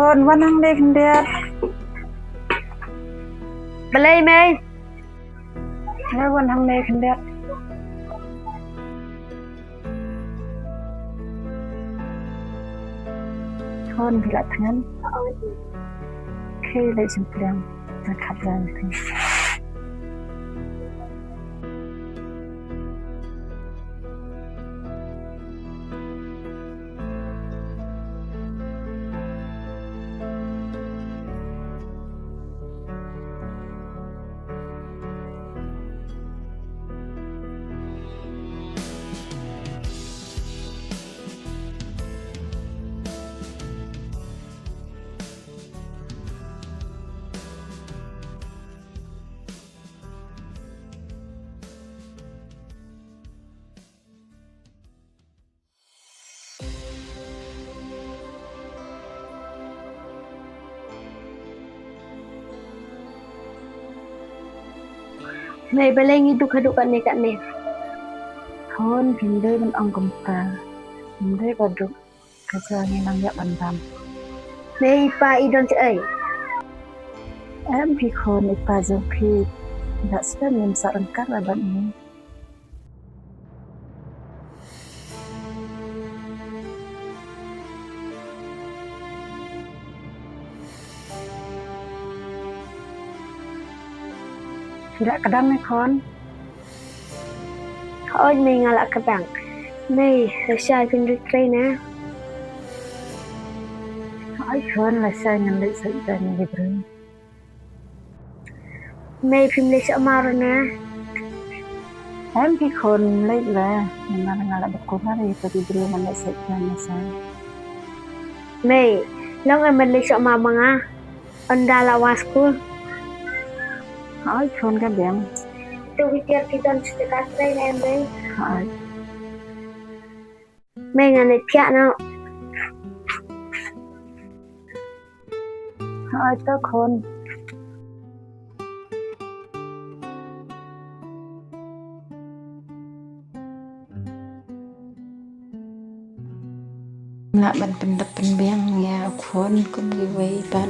คนวันนั่งเด็กเดียด Beli mày แล้ววันนั่งเด็กเดียดคนพิลัดทั้งนั้นเคยเลยสิเปลี่ยนจะขับแรงถึงMày beli ngiduk-haduk kat ni คนพิมพ์ได้มันองกำตาพิมพ์ได้ประดุกกระจายนางยะบันด Mày pa idon cai ำแอมพี่คนอีปาจงพีดัชเป็นมิมสารังกัดระบัดนี้tidak kadang nih kon Thôi mày ngalak kadang Mày rasai pun retry na ai kon là sai ngân lấy sự dan gitu Mày phim lấy sợ mar na emพี่คนเล่นแล้วมันngala berkuah hari tadi beri mana sự dan sai Mày long em lấy sợ mar manga Anda lawa school ai kon kan dia Tu biar kita sedekat try na em bay ai Mày nganit kya na ai ta kon là bạn pendep penbeng ya kon cũng giveaway bạn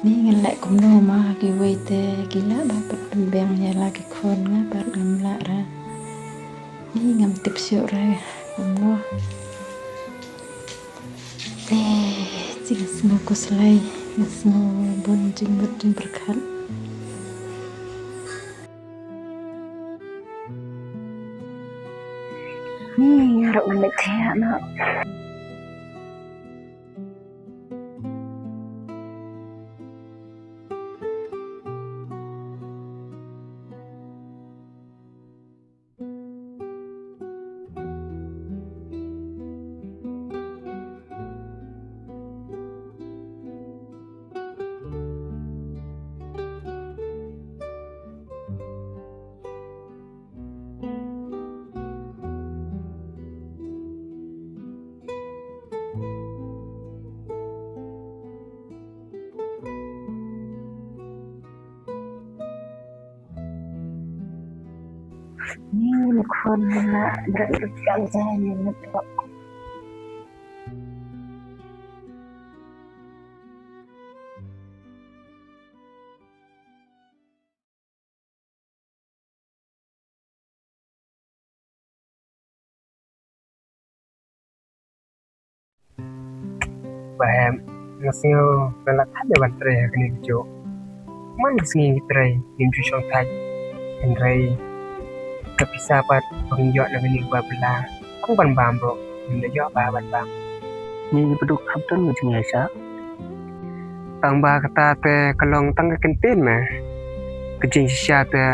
ni ngân lại cũng no ma giveaway te gila bạn penbeng ya lagi kon nga bạn ngam la ra ni ngam tips yo ra cũng no jing semua ko selai semua bon jing berkat ni ngarep balik thea no ni kon na berkat jaya ni tok và em nó siêu là thắt để bàn tray cái này chỗ mana singi tray yang cuci thay en ray tapi sahabat pengjot nak ni babla ang ban bam bro ni jo ba ban bam ni beduk habdan macam biasa tang ba kata te kalong tang kentin ma kejing sisa te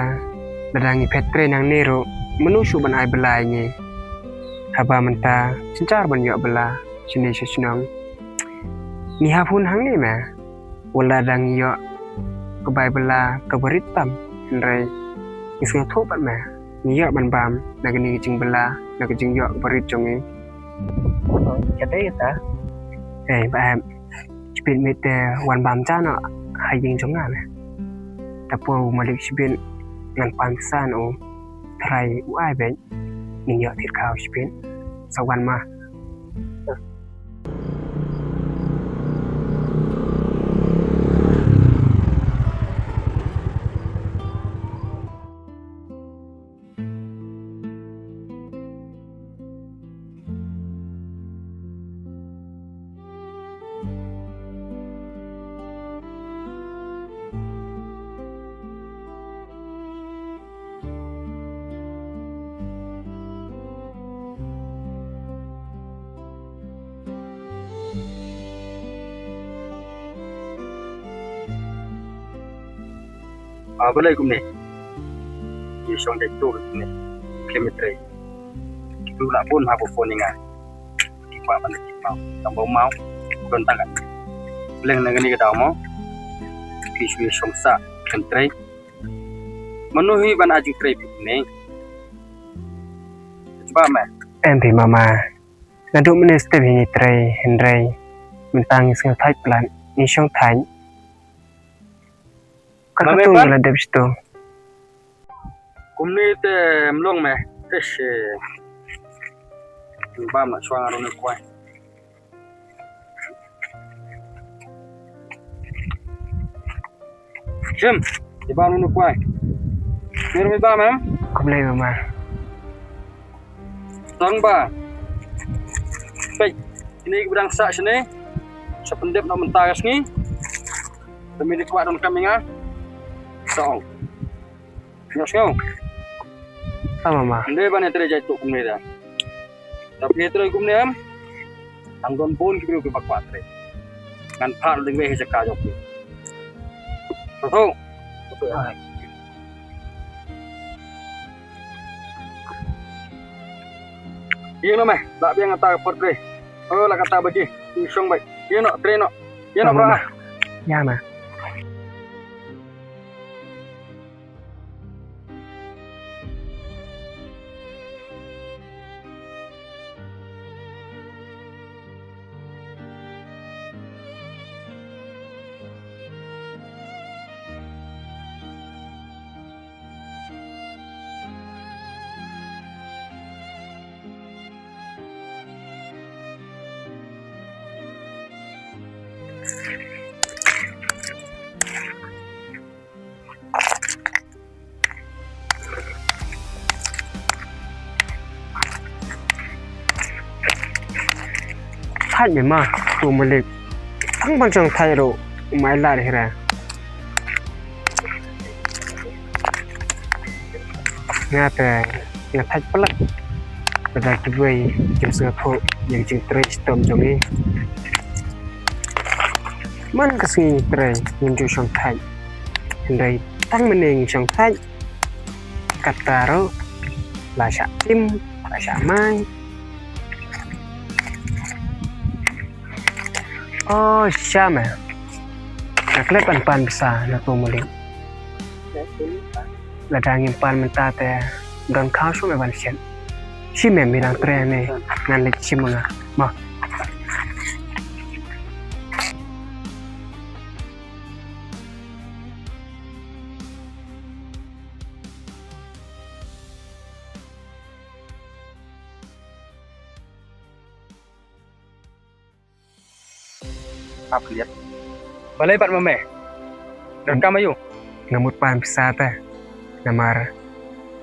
dadangi petre nang nero menusu ban ai belai ni haba menta cincar ban yo bela sini senang ni hapun hang ni ma wala dang yo ke Bible ke beritam rai isnya thopat ma ni yo ban bam nak ni jing bela nak jing yo berit jong ni jadi ta ba em spin mit wan bam cha no hai jing jong na tapo malik spin ngan pan san o thrai u ai be ni yo thit khao spin sawan ma Balai kum ni. Ye song dek tu ni. Kilometer. Tu nak pun hapo phone ni ngai. Kipa ban kipa. Tambah mau. Kon tangan. Leng nang ni ka daw mo. Kiswe song sa kentrai. Menuhi ban aju trai ni. Coba meh. Em thì mama ngaduk minister ini tray Henry mentang singa thai plan ni song thai kan tu la deb sto Kum ni te mlong meh. Tesh. Ba ma chuang aro ni kwai. Jim, di ba ni kwai. Ni ba meh. kum lai mama Tang ba. Baik, ini gudang sak sini. Sependep nak mentas ni. Demi dikuat dalam kami ngah. Song. Nyos ngau. mama Ande ba ni terjadi tu kum ni dah. Tapi terus kum ni am. Tanggon pun kibru ke bakwat tre. Ngan phar ling we he ka jok ni. Betul. Betul. Iya no meh, tak biang kata portrait. Oh lah kata bagi, isong baik. Iya no, train no. Iya no bro. ya ma thai me ma tu malik thang bang chang thai ro mai la re ra nga te nga thai plat pada kibui jam singa pho yang jing tray stom jong ni man kasi tray yang ju chang thai Henry tang mening chang thai kataro la sha tim la sha mai oh siapa? Nak lihat pan besar nak pemulih. Ladang pan mentah teh dan kau semua bansian. Si memang tren ni ngan lek si menga. Mah. Apa lihat? Balai pat meh. Rekam ayu. Ngamut pan besar teh. Namar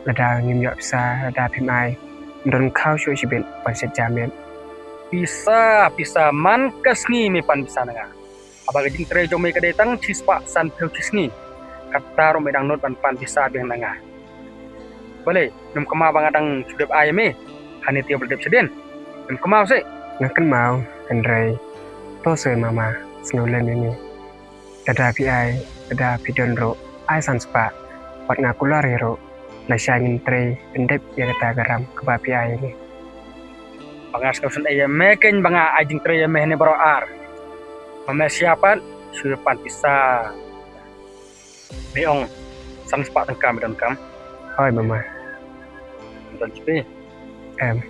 ladang ngim yak besar ladang pimai. Dan kau semua si ben pan sejamin. Pisa man kasni mi pan bisa nanga. Aba gajing tre jom me kadetang cispa san pel kisni. Kata ro medang not pan bisa biang nanga. Balai, num kema bangadang sudep ayame. Hani tiap berdep seden. Num kemau se. Ngakan mau Henry. To se mama snolen ini. Dada pi ai, dada pi don ro. Ai san spa. Pat ngakular ro. La shangin tre pendep ya kata garam ke bapi ai ini. Bangas kausan aya meken banga ajing tre meh ne baro ar. Mame siapan sudah pan bisa. Meong sang spa tengkam dan kam. Hoi mama. Don cipi.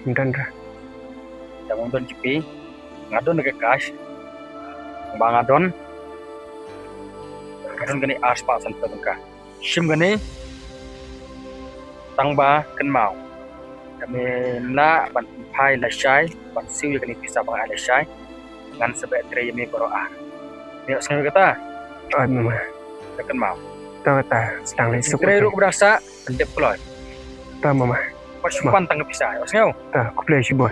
Don ra. Jangan don cipi. Ngadon ke cash. Bangadon. Ngadon gani aspa san tengka. Shim gani tangba ken mau. Kami na ban pai la shai, ban siu gani bisa bang ala shai. Ngan sebe tre me baro ar. Ni sang kata. Hoi mama. Ken mau. Tahu tak sedang lesuk. Tre ru berasa pendep kloy. Tahu mama. Pas pan tang bisa. Osngau. Tak, aku play si boy.